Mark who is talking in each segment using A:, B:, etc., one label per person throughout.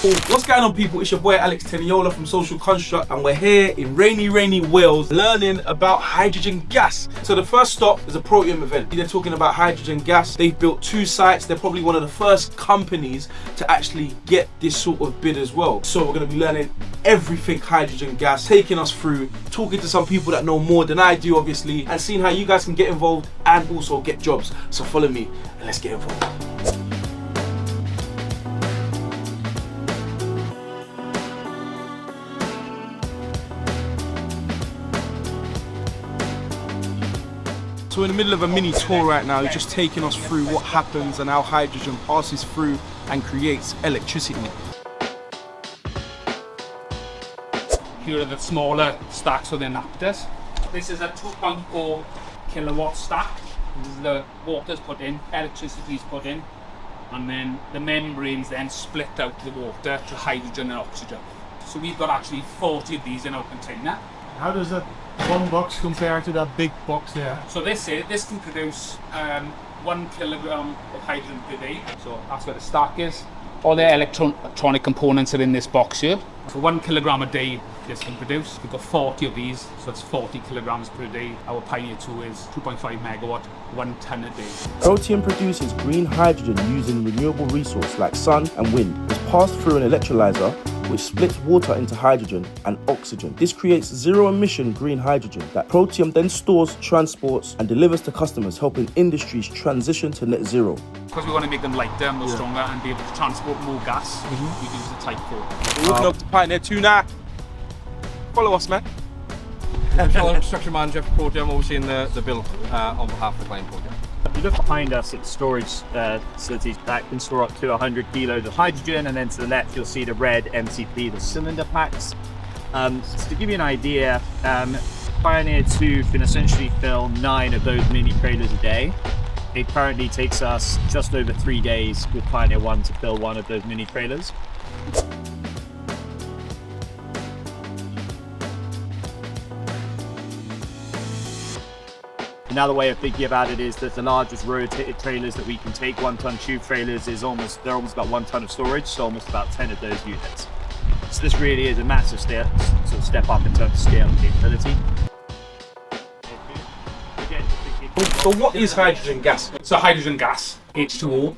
A: What's going on, people? It's your boy Alex Teniola from Social Construct, and we're here in rainy Wales learning about hydrogen gas. So the first stop is a Protium event. They're talking about hydrogen gas. They've built 2 sites. They're probably one of the first companies to actually get this sort of bid as well. So we're going to be learning everything hydrogen gas, taking us through, talking to some people that know more than I do, obviously, and seeing how you guys can get involved and also get jobs. So follow me and let's get involved. So we're in the middle of a mini tour right now. He's just taking us through what happens and how hydrogen passes through and creates electricity.
B: Here are the smaller stacks within naphters. This is a 2.4 kilowatt stack. This is the water's put in, electricity is put in, and then the membranes then split out the water to hydrogen and oxygen. So we've got actually 40 of these in our container.
C: How does that one box compare to that big box there?
B: So this can produce 1 kilogram of hydrogen per day. So that's where the stack is. All the electronic components are in this box here. So 1 kilogram a day this can produce. We've got 40 of these, so it's 40 kilograms per day. Our Pioneer 2 is 2.5 megawatt, 1 ton a day.
D: Protium produces green hydrogen using renewable resource like sun and wind. It's passed through an electrolyzer which splits water into hydrogen and oxygen. This creates zero-emission green hydrogen that Protium then stores, transports and delivers to customers, helping industries transition to net zero.
B: Because we want to make them lighter and more stronger and be able to transport more gas, we use the Type 4.
A: We're walking up to Pioneer 2 now. Follow us, man.
E: Infrastructure manager for Protium, overseeing the bill on behalf of the client project.
F: If you look behind us at the storage facilities that can store up to 100 kilos of hydrogen, and then to the left you'll see the red MCP, the cylinder packs. To give you an idea, Pioneer 2 can essentially fill 9 of those mini trailers a day. It currently takes us just over 3 days with Pioneer 1 to fill 1 of those mini trailers. Another way of thinking about it is that the largest rotated trailers that we can take, 1-ton tube trailers, they're almost about 1 ton of storage, so almost about 10 of those units. So this really is a massive step up in terms of scale and capability.
A: So what is hydrogen gas?
B: So hydrogen gas, H2O,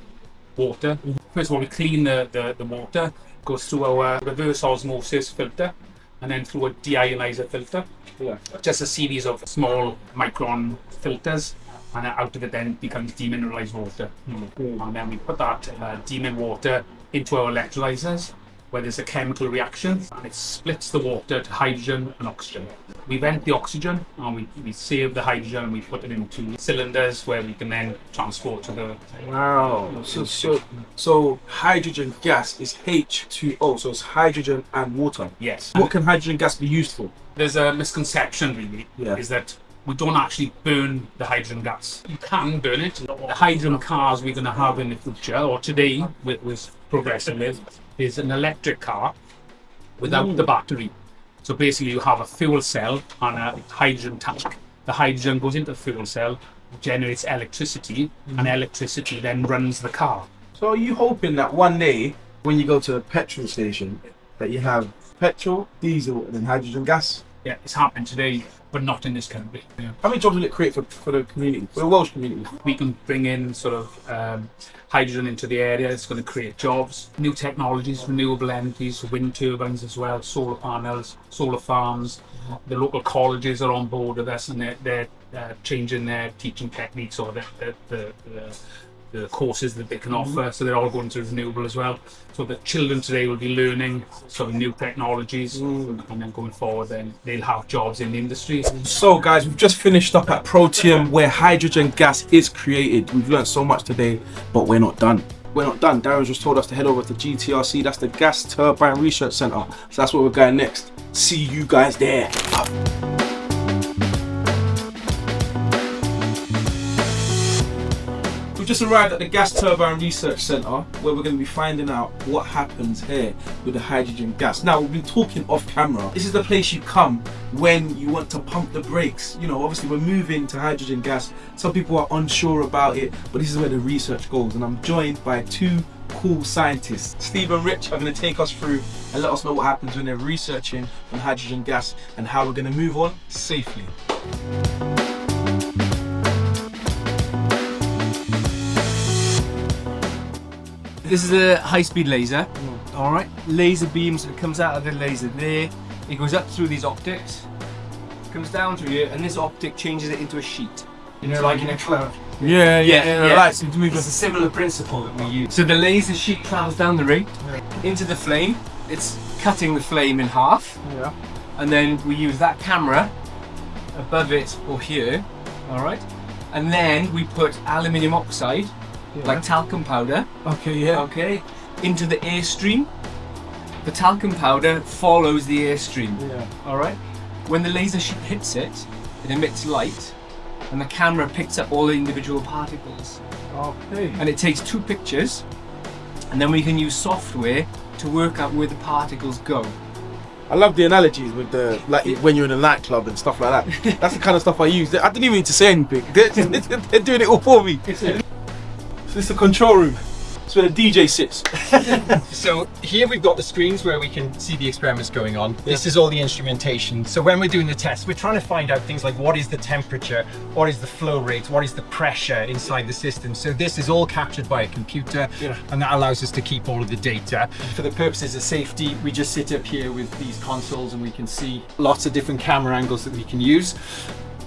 B: water. First of all, we clean the water, goes through our reverse osmosis filter, and then through a deionizer filter. Yeah. Just a series of small micron filters, and out of it then becomes demineralized water. And then we put that demineralized water into our electrolyzers, where there's a chemical reaction, and it splits the water to hydrogen and oxygen. We vent the oxygen, and we save the hydrogen, and we put it into cylinders where we can then transport to the...
A: Wow. So hydrogen gas is H2O, so it's hydrogen and water.
B: Yes.
A: What can hydrogen gas be used for?
B: There's a misconception really, is that we don't actually burn the hydrogen gas. You can burn it. The hydrogen cars we're going to have in the future, or today with progressing with, is an electric car without the battery. So basically you have a fuel cell and a hydrogen tank. The hydrogen goes into the fuel cell, generates electricity, and electricity then runs the car.
A: So are you hoping that one day when you go to a petrol station that you have petrol, diesel and then hydrogen gas?
B: Yeah, it's happening today, but not in this country. Yeah.
A: How many jobs will it create for the community, for the Welsh community?
B: We can bring in sort of hydrogen into the area. It's going to create jobs, new technologies, renewable energies, wind turbines as well, solar panels, solar farms. The local colleges are on board with us, and they're changing their teaching techniques or the courses that they can offer, so they're all going to renewable as well. So the children today will be learning sort of new technologies, and then going forward then they'll have jobs in the industry.
A: So guys, we've just finished up at Protium where hydrogen gas is created. We've learned so much today, but we're not done. We're not done. Darren just told us to head over to GTRC, that's the Gas Turbine Research Centre. So that's where we're going next. See you guys there. We've just arrived at the Gas Turbine Research Centre where we're going to be finding out what happens here with the hydrogen gas. Now, we've been talking off camera. This is the place you come when you want to pump the brakes. You know, obviously we're moving to hydrogen gas. Some people are unsure about it, but this is where the research goes. And I'm joined by two cool scientists. Steve and Rich are going to take us through and let us know what happens when they're researching on hydrogen gas and how we're going to move on safely.
G: This is a high-speed laser. All right, laser beam, so it comes out of the laser there. It goes up through these optics, comes down through here, and this optic changes it into a sheet. You know, like in a cloud.
A: Yeah. Lights seem to move.
G: It's a similar principle that we use. So the laser sheet travels down the ring into the flame. It's cutting the flame in half.
A: Yeah.
G: And then we use that camera above it or here. All right. And then we put aluminium oxide, like talcum powder.
A: Okay, yeah.
G: Okay. Into the airstream. The talcum powder follows the airstream.
A: Yeah.
G: All right. When the laser sheet hits it, it emits light, and the camera picks up all the individual particles.
A: Okay.
G: And it takes 2 pictures, and then we can use software to work out where the particles go.
A: I love the analogies with the, like when you're in a nightclub and stuff like that. That's the kind of stuff I use. I didn't even need to say anything. They're doing it all for me. So this is the control room. It's where the DJ sits.
H: So here we've got the screens where we can see the experiments going on. This is all the instrumentation. So when we're doing the tests, we're trying to find out things like what is the temperature, what is the flow rate, what is the pressure inside the system. So this is all captured by a computer, and that allows us to keep all of the data. For the purposes of safety, we just sit up here with these consoles and we can see lots of different camera angles that we can use.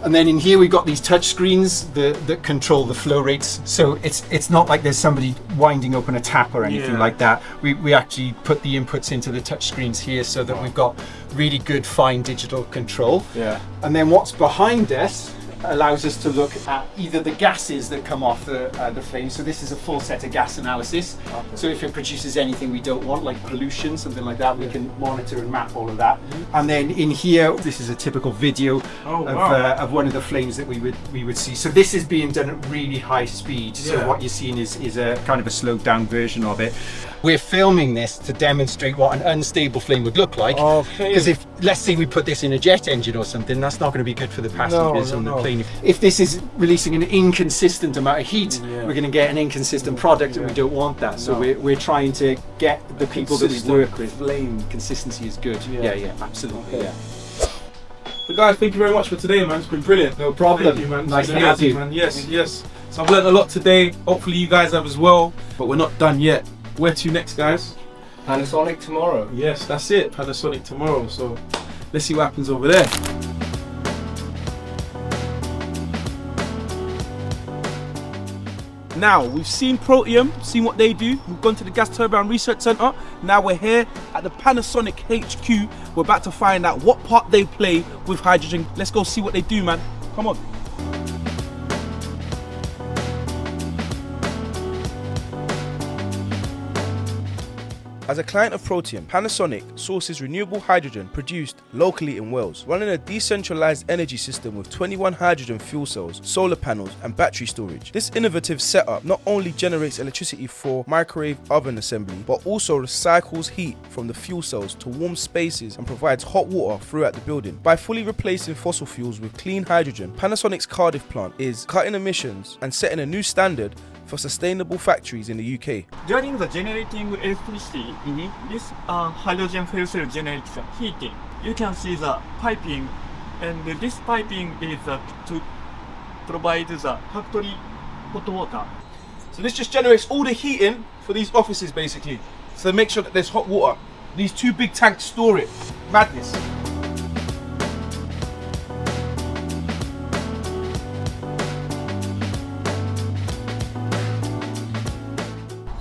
H: And then in here we've got these touch screens that control the flow rates. So it's not like there's somebody winding open a tap or anything like that. We actually put the inputs into the touch screens here so that we've got really good fine digital control.
A: Yeah.
H: And then what's behind us allows us to look at either the gases that come off the flame. So this is a full set of gas analysis. So if it produces anything we don't want, like pollution, something like that, we can monitor and map all of that. And then in here, this is a typical video of one of the flames that we would see. So this is being done at really high speed. So what you're seeing is a kind of a slowed down version of it. We're filming this to demonstrate what an unstable flame would look like. Because if, let's say we put this in a jet engine or something, that's not going to be good for the passengers on the plane. If this is releasing an inconsistent amount of heat, we're going to get an inconsistent product, and we don't want that. So we're trying to get the people that we work with. Flame consistency is good. Yeah, absolutely. Yeah.
A: But guys, thank you very much for today, man. It's been brilliant.
H: No problem.
A: Thank you, man.
H: Nice to have you.
A: Man. Yes. So I've learned a lot today. Hopefully you guys have as well. But we're not done yet. Where to next, guys?
G: Panasonic tomorrow.
A: Yes, that's it. Panasonic tomorrow. So let's see what happens over there. Now, we've seen Proteum, seen what they do. We've gone to the Gas Turbine Research Centre. Now we're here at the Panasonic HQ. We're about to find out what part they play with hydrogen. Let's go see what they do, man. Come on. As a client of Proteum, Panasonic sources renewable hydrogen produced locally in Wales, running a decentralized energy system with 21 hydrogen fuel cells, solar panels and battery storage. This innovative setup not only generates electricity for microwave oven assembly, but also recycles heat from the fuel cells to warm spaces and provides hot water throughout the building. By fully replacing fossil fuels with clean hydrogen, Panasonic's Cardiff plant is cutting emissions and setting a new standard for sustainable factories in the UK.
I: During the generating electricity, this hydrogen fuel cell generates heating. You can see the piping, and this piping is to provide the factory hot water.
A: So this just generates all the heating for these offices basically. So make sure that there's hot water. These 2 big tanks store it. Madness.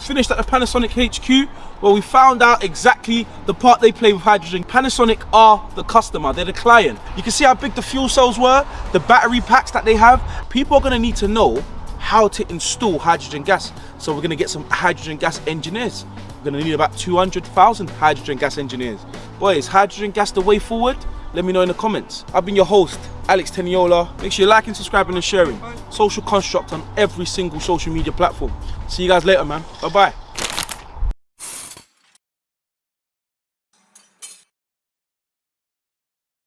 A: Finished at the Panasonic HQ where we found out exactly the part they play with hydrogen. Panasonic are the customer, they're the client. You can see how big the fuel cells were, the battery packs that they have. People are going to need to know how to install hydrogen gas. So we're going to get some hydrogen gas engineers. We're going to need about 200,000 hydrogen gas engineers. Boy, is hydrogen gas the way forward? Let me know in the comments. I've been your host, Alex Teniola. Make sure you're liking, subscribing and sharing. Social Construct on every single social media platform. See you guys later, man. Bye-bye.